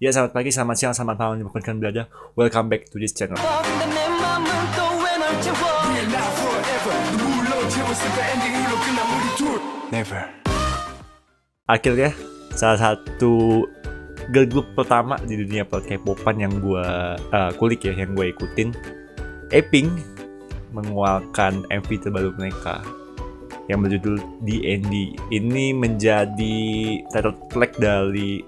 Ya, selamat pagi, selamat siang, selamat malam, dimanapun berada. Welcome back to this channel. Never. Akhirnya, salah satu girl group pertama di dunia K-popan yang gue kulik ya, yang gue ikutin, Apink mengeluarkan MV terbaru mereka yang berjudul DND. Ini menjadi title track dari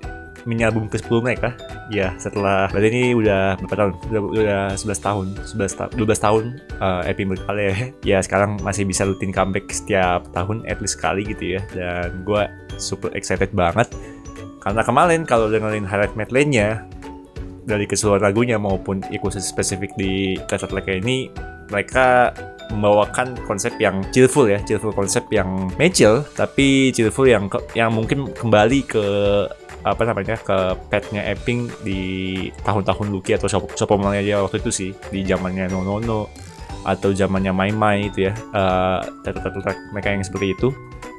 mini album ke-10 mereka. Ya, setelah berarti ini udah berapa tahun? Udah 11 tahun, 12 tahun Apink berkarya ya. Ya, sekarang masih bisa rutin comeback setiap tahun at least sekali gitu ya. Dan gue super excited banget karena kemarin kalau dengerin highlight medley-nya dari keseluruhan lagunya maupun khusus spesifik di title track ini, mereka membawakan konsep yang cheerful ya, konsep yang chill tapi cheerful yang mungkin kembali ke ke petnya Apink di tahun-tahun Lucky atau Sopomalnya dia waktu itu sih, di zamannya No atau zamannya Mai itu ya, title track mereka yang seperti itu.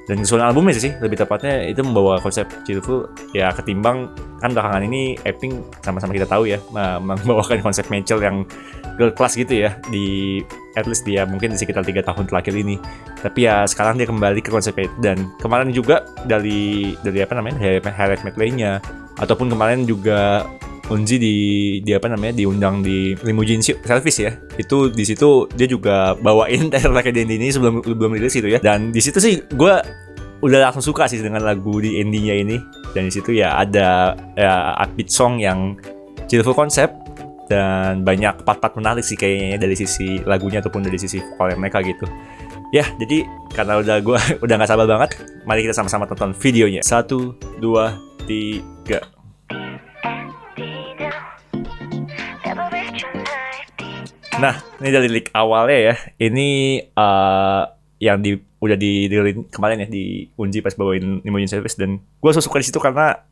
Dan keseluruhan albumnya sih lebih tepatnya itu membawa konsep cheerful ya, ketimbang kan belakangan ini Apink sama-sama kita tahu ya membawakan konsep chill yang girl class gitu ya, di at least dia mungkin di sekitar 3 tahun terakhir ini. Tapi ya sekarang dia kembali ke konsep itu, dan kemarin juga dari highlight medley-nya ataupun kemarin juga Unji diundang di Limousine Service ya. Itu di situ dia juga bawain title track ini sebelum rilis gitu ya. Dan di situ sih gue udah langsung suka sih dengan lagu di endingnya ini. Dan di situ ya ada upbeat song yang cheerful konsep dan banyak part-part menarik sih kayaknya dari sisi lagunya ataupun dari sisi vokal mereka gitu. Ya, jadi karena gue udah nggak sabar banget, mari kita sama-sama tonton videonya. 1, 2, 3. Nah, ini dari leak awalnya ya. Ini yang udah dirilin kemarin ya di Unji pas bawain Limousine Service, dan gue suka di situ karena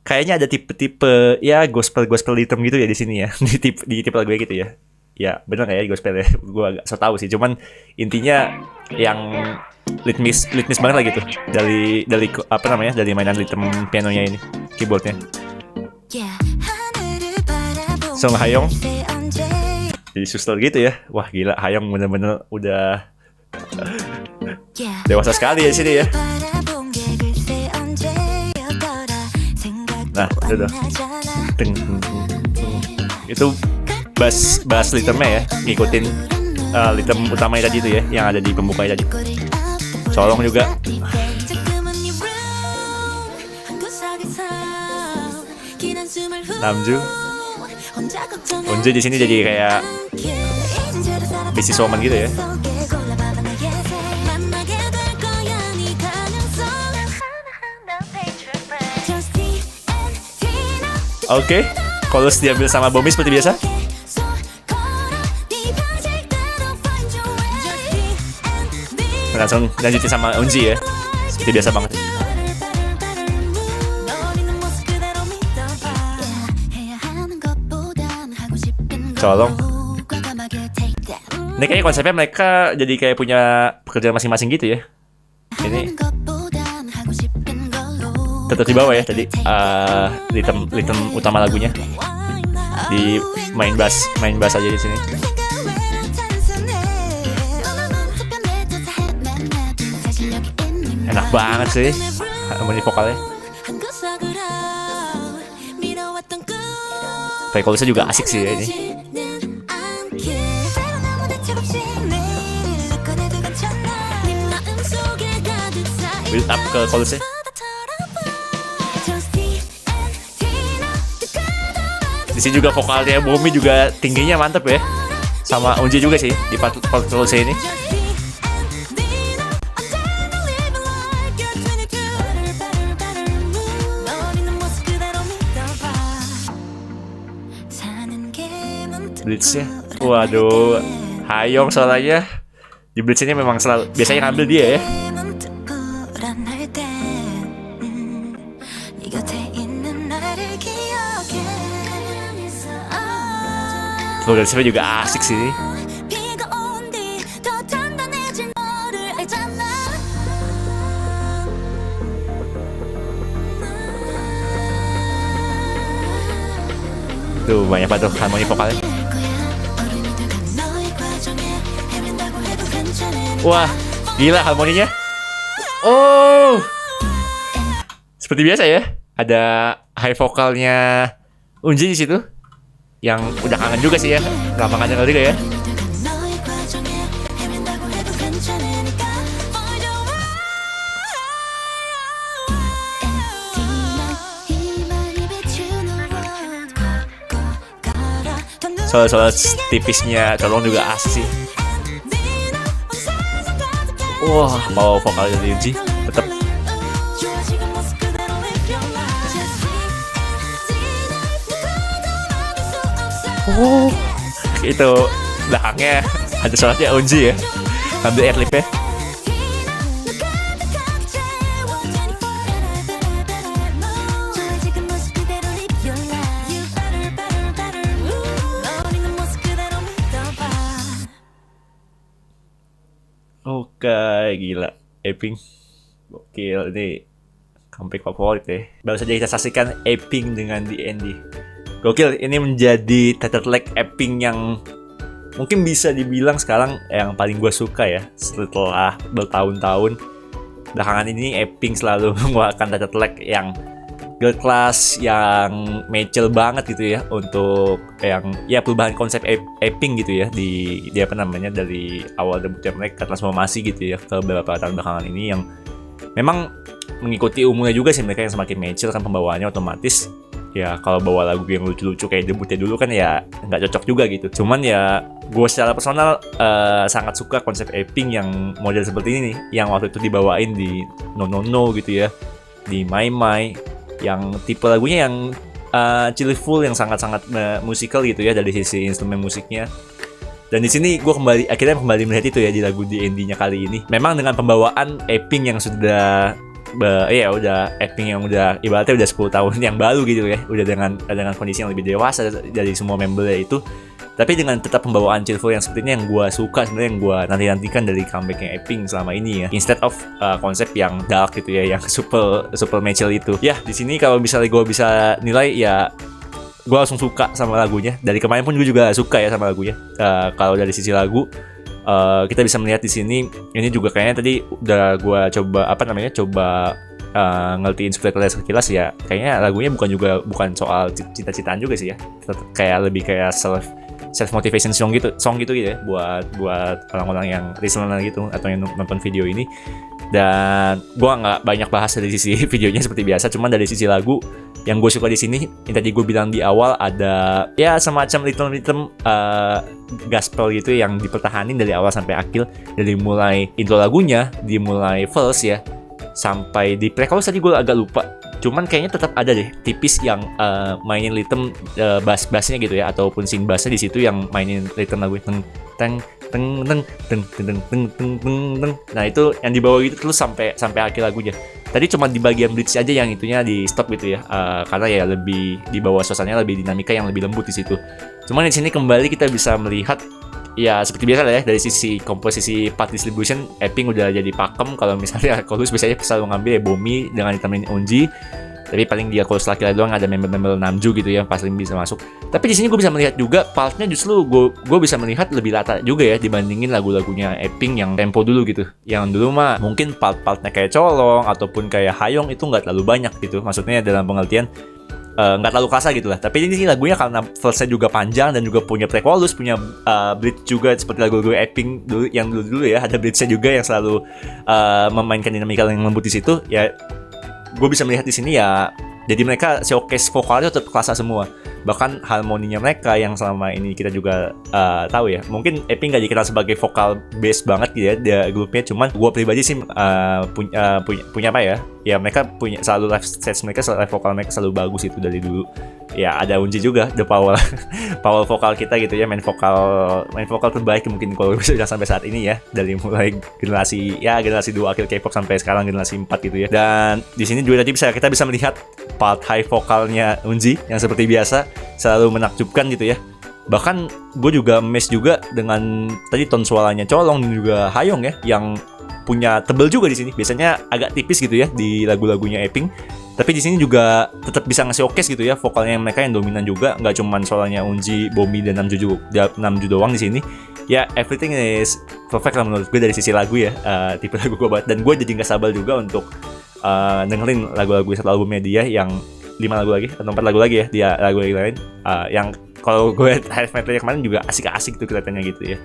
kayaknya ada tipe-tipe ya gospel hitam gitu ya di sini ya. di tipe lagu gitu ya. Ya, benar kayak gospel ya. Gue agak so tahu sih, cuman intinya yang ritmis banget lah gitu. Dari dari mainan rhythm pianonya ini, keyboardnya. Song Hayoung jadi suster gitu ya. Wah gila, Hayoung bener-bener udah dewasa sekali ya sini ya. Nah, itu itu bass rhythmnya ya, ngikutin rhythm utamanya tadi itu ya, yang ada di pembukanya tadi. Colong juga. Namju Unji di sini jadi kayak businesswoman gitu ya. Oke, chorus diambil sama Bomi seperti biasa. Langsung lanjutin sama Unji ya, seperti biasa banget. Colong. Ini kayaknya konsepnya mereka jadi kayak punya pekerjaan masing-masing gitu ya. Ini tetap di bawah ya tadi, rhythm utama lagunya di main bass aja di sini. Enak banget sih harmoni vokalnya. Vokalnya juga asik sih ya ini. Build up ke chorusnya. Di sini juga vokalnya Bomi juga tingginya mantep ya, sama Unji juga sih di part chorusnya ini. Blitznya, waduh, Hayoung soalnya di Blitz ini memang selalu biasanya ngambil dia ya. Vokalisnya juga asik sih. Tuh banyak banget tuh harmoni vokalnya. Wah, gila harmoninya. Oh, seperti biasa ya, ada high vokalnya Unji di situ, yang udah kangen juga sih ya, lama kangen juga ya. Soal tipisnya Colong juga asik sih. Wah, mau vokal dari Unji tetap. Oh, itu belakangnya ada suaranya Unji ya, ambil adlibnya. Oke, gila, Apink, gokil, ini comeback favorit ya. Baru saja kita saksikan Apink dengan DND. Gokil, ini menjadi title track Apink yang mungkin bisa dibilang sekarang yang paling gue suka ya. Setelah bertahun-tahun belakangan ini Apink selalu mengeluarkan title track yang girl class, yang mature banget gitu ya, untuk yang ya perubahan konsep Apink gitu ya, di dia apa namanya, dari awal debutnya mereka transformasi gitu ya ke beberapa tahun belakangan ini, yang memang mengikuti umurnya juga sih mereka yang semakin mature kan, pembawaannya otomatis ya kalau bawa lagu yang lucu-lucu kayak debutnya dulu kan ya nggak cocok juga gitu. Cuman ya gue secara personal sangat suka konsep Apink yang model seperti ini nih, yang waktu itu dibawain di No No No gitu ya, di My My, yang tipe lagunya yang cheerful, yang sangat-sangat musikal gitu ya dari sisi instrumen musiknya. Dan di sini gue akhirnya kembali melihat itu ya di lagu DND-nya kali ini. Memang dengan pembawaan Apink yang sudah udah Apink yang udah ibaratnya udah 10 tahun yang baru gitu ya, udah dengan kondisi yang lebih dewasa dari semua membernya itu. Tapi dengan tetap pembawaan cheerful yang seperti ini yang gue suka sebenarnya, yang gue nantikan dari comebacknya Apink selama ini ya, instead of konsep yang dark gitu ya, yang super mature itu. Ya di sini kalau misalnya gue bisa nilai ya, gue langsung suka sama lagunya. Dari kemarin pun gue juga suka ya sama lagunya. Kalau dari sisi lagu, kita bisa melihat di sini ini juga kayaknya tadi udah gue coba ngertiin sekilas ya, kayaknya lagunya bukan soal cinta-cintaan juga sih ya, kayak lebih kayak self motivation song gitu ya, buat orang-orang yang listener gitu atau yang nonton video ini. Dan gua nggak banyak bahas dari sisi videonya seperti biasa, cuman dari sisi lagu yang gue suka di sini, yang tadi gue bilang di awal, ada ya semacam rhythm gospel gitu yang dipertahanin dari awal sampai akhir, dari mulai intro lagunya, dimulai verse ya, sampai di pre-chorus tadi gue agak lupa. Cuman kayaknya tetap ada deh tipis yang mainin rhythm bass-bassnya gitu ya, ataupun synth bassnya di situ yang mainin rhythm lagu teng teng teng teng teng teng teng teng teng. Nah itu yang dibawa gitu terus sampai akhir lagunya. Tadi cuma di bagian bridge aja yang itunya di stop gitu ya, karena ya lebih di bawah suasananya, lebih dinamika yang lebih lembut di situ. Cuman di sini kembali kita bisa melihat ya seperti biasa lah ya, dari sisi komposisi part distribution Apink udah jadi pakem. Kalau misalnya chorus biasanya selalu ngambil ya Bomi dengan ditemenin Unji, tapi paling dia chorus laki-laki doang ada member-member Namju gitu ya paling bisa masuk. Tapi di sini gue bisa melihat juga partnya justru gue bisa melihat lebih rata juga ya dibandingin lagu-lagunya Apink yang tempo dulu gitu. Yang dulu mah mungkin part-partnya kayak Colong ataupun kayak Hayong itu nggak terlalu banyak gitu, maksudnya dalam pengertian nggak terlalu kerasa gitu lah. Tapi ini sih lagunya karena verse-nya juga panjang dan juga punya pre-chorus, punya bridge juga seperti lagu-lagu Apink dulu yang dulu ya, ada bridge-nya juga yang selalu memainkan dinamika yang lembut di situ ya. Gue bisa melihat di sini ya, jadi mereka showcase vokalnya tetap kerasa semua. Bahkan harmoninya mereka yang selama ini kita juga tahu ya, mungkin Apink nggak dikenal sebagai vokal bass banget gitu ya dia grupnya. Cuman gue pribadi sih punya apa ya, ya mereka punya selalu live stage mereka, live vokal mereka selalu bagus itu dari dulu. Ya ada Unji juga, the power vokal kita gitu ya, main vokal terbaik mungkin kalau bisa bilang sampai saat ini ya, dari mulai generasi 2 akhir K-pop sampai sekarang generasi 4 gitu ya. Dan di sini juga tadi kita bisa melihat part high vokalnya Unji yang seperti biasa selalu menakjubkan gitu ya. Bahkan gue juga amazed juga dengan tadi tone suaranya Colong dan juga Hayong ya, yang punya tebel juga di sini. Biasanya agak tipis gitu ya di lagu-lagunya Apink, Tapi di sini juga tetap bisa ngasih showcase gitu ya, vokalnya mereka yang dominan juga, nggak cuman soalnya Unji, Bomi dan Namju doang di sini. Ya, everything is perfect lah menurut gue dari sisi lagu ya, tipe lagu gue banget. Dan gue jadi nggak sabar juga untuk dengerin lagu-lagu satu albumnya dia yang 5 lagu lagi atau 4 lagu lagi ya, dia lagu lain yang kalau gue Hive Metalnya kemarin juga asik-asik tuh kelihatannya gitu ya.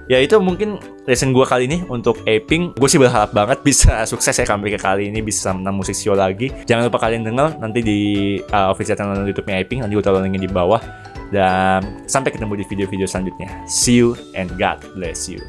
Ya itu mungkin lesson gue kali ini untuk Apink. Gue sih berharap banget bisa sukses ya comeback kali ini, bisa menang musik show lagi. Jangan lupa kalian denger nanti di official channel YouTube-nya Apink, nanti gue taruh linknya di bawah. Dan sampai ketemu di video-video selanjutnya. See you and God bless you.